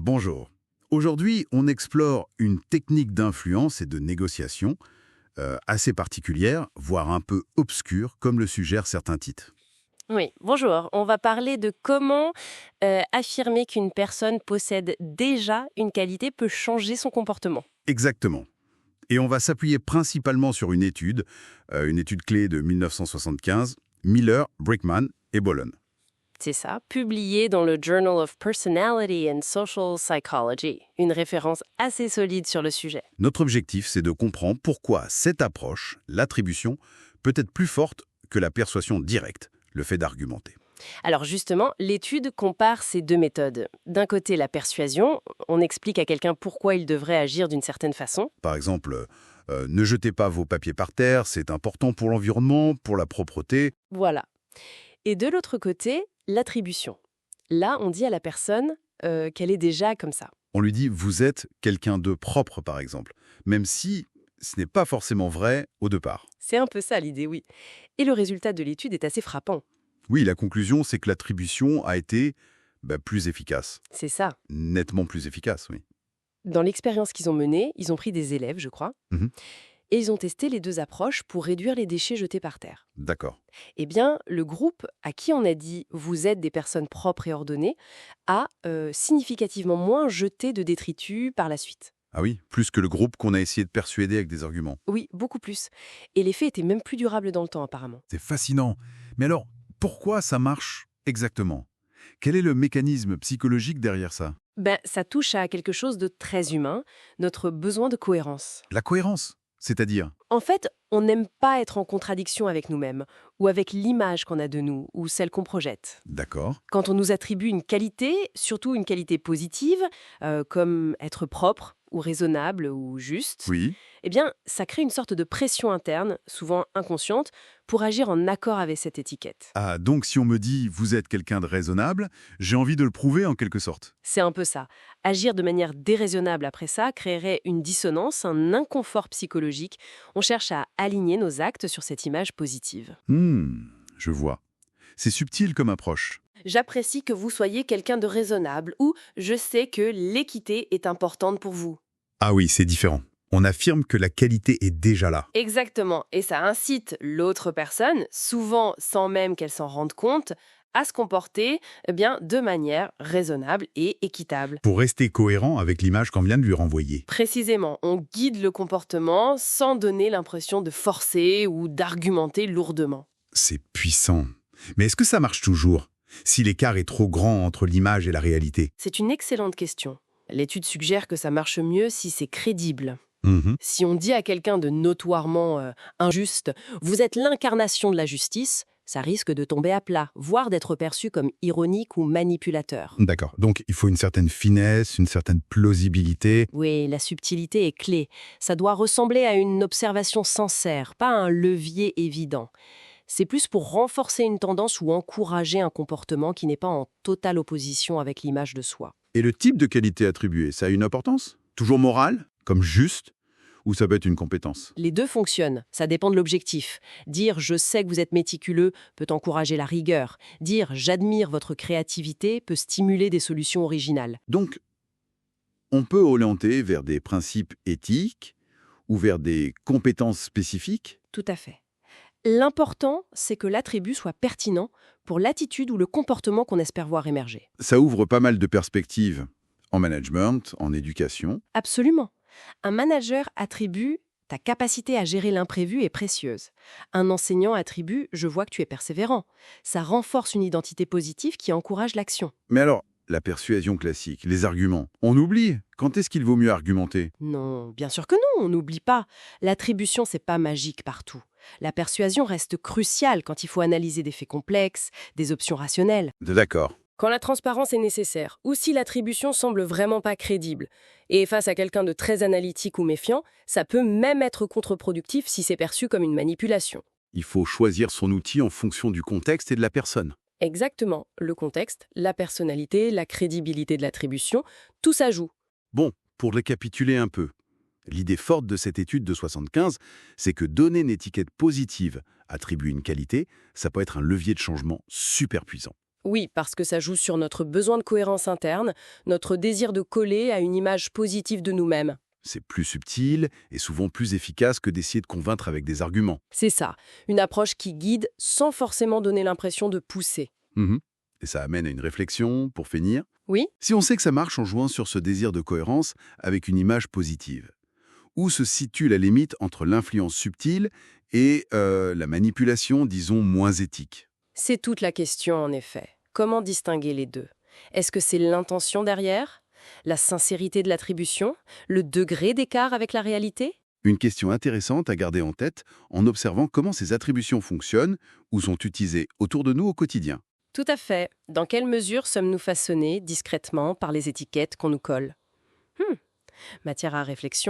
Bonjour. Aujourd'hui, on explore une technique d'influence et de négociation assez particulière, voire un peu obscure, comme le suggèrent certains titres. Oui, bonjour. On va parler de comment affirmer qu'une personne possède déjà une qualité peut changer son comportement. Exactement. Et on va s'appuyer principalement sur une étude clé de 1975, Miller, Brickman et Bolen. C'est ça, publié dans le Journal of Personality and Social Psychology, une référence assez solide sur le sujet. Notre objectif, c'est de comprendre pourquoi cette approche, l'attribution, peut être plus forte que la persuasion directe, le fait d'argumenter. Alors justement, l'étude compare ces deux méthodes. D'un côté, la persuasion, on explique à quelqu'un pourquoi il devrait agir d'une certaine façon. Par exemple, ne jetez pas vos papiers par terre, c'est important pour l'environnement, pour la propreté. Voilà. Et de l'autre côté, l'attribution. Là, on dit à la personne qu'elle est déjà comme ça. On lui dit « vous êtes quelqu'un de propre », par exemple, même si ce n'est pas forcément vrai au départ. C'est un peu ça l'idée, oui. Et le résultat de l'étude est assez frappant. Oui, la conclusion, c'est que l'attribution a été plus efficace. C'est ça. Nettement plus efficace, oui. Dans l'expérience qu'ils ont menée, ils ont pris des élèves, je crois, Mhm. et ils ont testé les deux approches pour réduire les déchets jetés par terre. D'accord. Eh bien, le groupe à qui on a dit « vous êtes des personnes propres et ordonnées » a significativement moins jeté de détritus par la suite. Ah oui, plus que le groupe qu'on a essayé de persuader avec des arguments. Oui, beaucoup plus. Et l'effet était même plus durable dans le temps, apparemment. C'est fascinant. Mais alors, pourquoi ça marche exactement? Quel est le mécanisme psychologique derrière ça? Ça touche à quelque chose de très humain, notre besoin de cohérence. La cohérence, c'est-à-dire? En fait, on n'aime pas être en contradiction avec nous-mêmes, ou avec l'image qu'on a de nous, ou celle qu'on projette. D'accord. Quand on nous attribue une qualité, surtout une qualité positive, comme être propre, ou raisonnable, ou juste, Oui. eh bien, ça crée une sorte de pression interne, souvent inconsciente, pour agir en accord avec cette étiquette. Ah, donc si on me dit « vous êtes quelqu'un de raisonnable », j'ai envie de le prouver en quelque sorte. C'est un peu ça. Agir de manière déraisonnable après ça créerait une dissonance, un inconfort psychologique. On cherche à aligner nos actes sur cette image positive. Je vois. C'est subtil comme approche. J'apprécie que vous soyez quelqu'un de raisonnable ou je sais que l'équité est importante pour vous. Ah oui, c'est différent. On affirme que la qualité est déjà là. Exactement, et ça incite l'autre personne, souvent sans même qu'elle s'en rende compte, à se comporter de manière raisonnable et équitable. Pour rester cohérent avec l'image qu'on vient de lui renvoyer. Précisément, on guide le comportement sans donner l'impression de forcer ou d'argumenter lourdement. C'est puissant. Mais est-ce que ça marche toujours, si l'écart est trop grand entre l'image et la réalité? C'est une excellente question. L'étude suggère que ça marche mieux si c'est crédible. Mhm. Si on dit à quelqu'un de notoirement injuste « vous êtes l'incarnation de la justice », ça risque de tomber à plat, voire d'être perçu comme ironique ou manipulateur. D'accord. Donc, il faut une certaine finesse, une certaine plausibilité. Oui, la subtilité est clé. Ça doit ressembler à une observation sincère, pas un levier évident. C'est plus pour renforcer une tendance ou encourager un comportement qui n'est pas en totale opposition avec l'image de soi. Et le type de qualité attribuée, ça a une importance? Toujours morale, comme juste, ou ça peut être une compétence? Les deux fonctionnent, ça dépend de l'objectif. Dire « je sais que vous êtes méticuleux » peut encourager la rigueur. Dire « j'admire votre créativité » peut stimuler des solutions originales. Donc, on peut orienter vers des principes éthiques ou vers des compétences spécifiques? Tout à fait. L'important, c'est que l'attribut soit pertinent pour l'attitude ou le comportement qu'on espère voir émerger. Ça ouvre pas mal de perspectives en management, en éducation. Absolument. Un manager attribue « ta capacité à gérer l'imprévu est précieuse ». Un enseignant attribue « je vois que tu es persévérant ». Ça renforce une identité positive qui encourage l'action. Mais alors, la persuasion classique, les arguments, on oublie. Quand est-ce qu'il vaut mieux argumenter? Non, bien sûr que non, on n'oublie pas. L'attribution, c'est pas magique partout. La persuasion reste cruciale quand il faut analyser des faits complexes, des options rationnelles. D'accord. Quand la transparence est nécessaire, ou si l'attribution semble vraiment pas crédible. Et face à quelqu'un de très analytique ou méfiant, ça peut même être contre-productif si c'est perçu comme une manipulation. Il faut choisir son outil en fonction du contexte et de la personne. Exactement. Le contexte, la personnalité, la crédibilité de l'attribution, tout ça joue. Bon, pour récapituler un peu, l'idée forte de cette étude de 75, c'est que donner une étiquette positive attribue une qualité, ça peut être un levier de changement super puissant. Oui, parce que ça joue sur notre besoin de cohérence interne, notre désir de coller à une image positive de nous-mêmes. C'est plus subtil et souvent plus efficace que d'essayer de convaincre avec des arguments. C'est ça, une approche qui guide sans forcément donner l'impression de pousser. Mhm. Et ça amène à une réflexion, pour finir. Oui? Si on sait que ça marche en jouant sur ce désir de cohérence avec une image positive, où se situe la limite entre l'influence subtile et la manipulation, disons, moins éthique? C'est toute la question en effet. Comment distinguer les deux? Est-ce que c'est l'intention derrière? La sincérité de l'attribution? Le degré d'écart avec la réalité? Une question intéressante à garder en tête en observant comment ces attributions fonctionnent ou sont utilisées autour de nous au quotidien. Tout à fait. Dans quelle mesure sommes-nous façonnés discrètement par les étiquettes qu'on nous colle? Matière à réflexion.